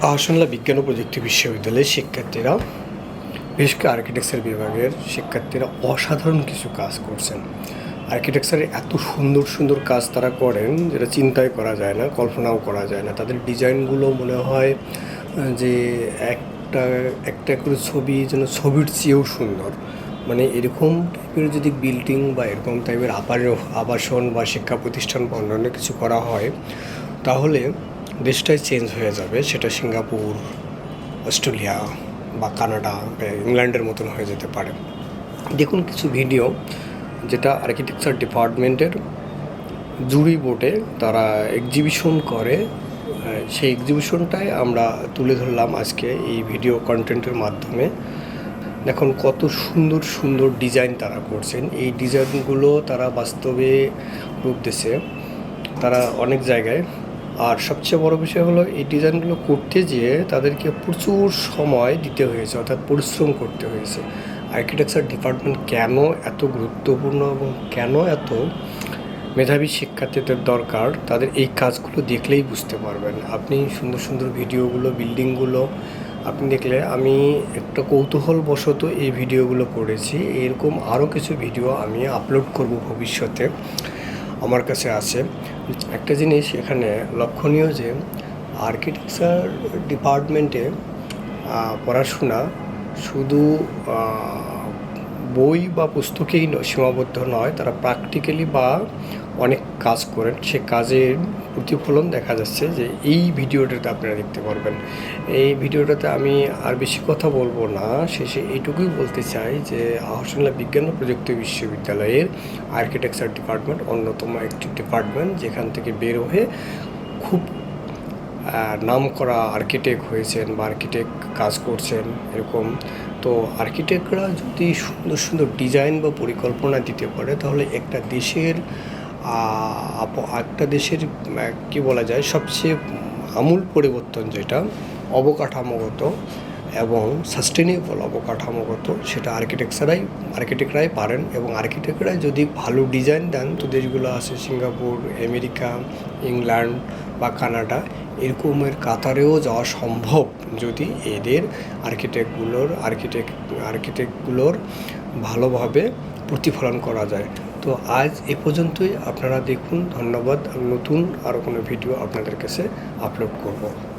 আহসানুল্লাহ বিজ্ঞান ও প্রযুক্তি বিশ্ববিদ্যালয়ের শিক্ষার্থীরা, বিশেষ করে আর্কিটেকচার বিভাগের শিক্ষার্থীরা অসাধারণ কিছু কাজ করছেন। আর্কিটেকচারে এত সুন্দর সুন্দর কাজ তারা করেন যেটা চিন্তাই করা যায় না, কল্পনাও করা যায় না। তাদের ডিজাইনগুলো মনে হয় যে একটা একটা করে ছবি যেন ছবির চেয়েও সুন্দর। মানে এরকম টাইপের যদি বিল্ডিং বা এরকম টাইপের আবাসন বা শিক্ষা প্রতিষ্ঠান বা অন্যান্য কিছু করা হয়, তাহলে দেশটাই চেঞ্জ হয়ে যাবে। সেটা সিঙ্গাপুর, অস্ট্রেলিয়া বা কানাডা বা ইংল্যান্ডের মতন হয়ে যেতে পারে। দেখুন কিছু ভিডিও যেটা আর্কিটেকচার ডিপার্টমেন্টের জুরি বোর্ডে তারা এক্সিবিশন করে, সেই এক্সিবিশনটাই আমরা তুলে ধরলাম আজকে এই ভিডিও কন্টেন্টের মাধ্যমে। দেখুন কত সুন্দর সুন্দর ডিজাইন তারা করছেন। এই ডিজাইনগুলো তারা বাস্তবে রূপ দিয়েছে তারা অনেক জায়গায়। আর সবচেয়ে বড় বিষয় হলো এই ডিজাইনগুলো করতে যেয়ে তাদেরকে প্রচুর সময় দিতে হয়েছে, অর্থাৎ পরিশ্রম করতে হয়েছে। আর্কিটেকচার ডিপার্টমেন্ট কেন এত গুরুত্বপূর্ণ এবং কেন এত মেধাবী শিক্ষার্থীদের দরকার, তাদের এই কাজগুলো দেখলেই বুঝতে পারবেন। আপনি সুন্দর সুন্দর ভিডিওগুলো, বিল্ডিংগুলো আপনি দেখলে, আমি একটা কৌতূহলবশত এই ভিডিওগুলো করেছি। এরকম আরও কিছু ভিডিও আমি আপলোড করব ভবিষ্যতে, আমার কাছে আছে। একটা জিনিস এখানে লক্ষণীয় যে আর্কিটেকচার ডিপার্টমেন্টে পড়াশোনা শুধু বই বা পুস্তকেই সীমাবদ্ধ নয়, তারা প্র্যাকটিক্যালি বা অনেক কাজ করেন। সে কাজের প্রতিফলন দেখা যাচ্ছে যে এই ভিডিওটাতে আপনারা দেখতে পারবেন। এই ভিডিওটাতে আমি আর বেশি কথা বলবো না, শেষে এইটুকুই বলতে চাই যে আহসানুল্লাহ বিজ্ঞান ও প্রযুক্তি বিশ্ববিদ্যালয়ের আর্কিটেকচার ডিপার্টমেন্ট অন্যতম একটি ডিপার্টমেন্ট, যেখান থেকে বের হয়ে খুব নাম করা আর্কিটেক্ট হয়েছেন বা আর্কিটেক্ট কাজ করছেন এরকম। তো আর্কিটেক্টরা যদি সুন্দর সুন্দর ডিজাইন বা পরিকল্পনা দিতে পারে, তাহলে একটা দেশের কী বলা যায়, সবচেয়ে আমূল পরিবর্তন যেটা অবকাঠামোগত এবং সাস্টেনেবল অবকাঠামোগত, সেটা আর্কিটেক্টরাই পারেন। এবং আর্কিটেক্টরাই যদি ভালো ডিজাইন দেন, তো দেশগুলো আছে সিঙ্গাপুর, আমেরিকা, ইংল্যান্ড বা কানাডা, এরকমের কাতারেও যাওয়া সম্ভব যদি এদের আর্কিটেক্টগুলোর ভালোভাবে প্রতিফলন করা যায়। তো আজ এ পর্যন্তই। আপনারা দেখুন, ধন্যবাদ। নতুন আরও কোনো ভিডিও আপনাদের কাছে আপলোড করব।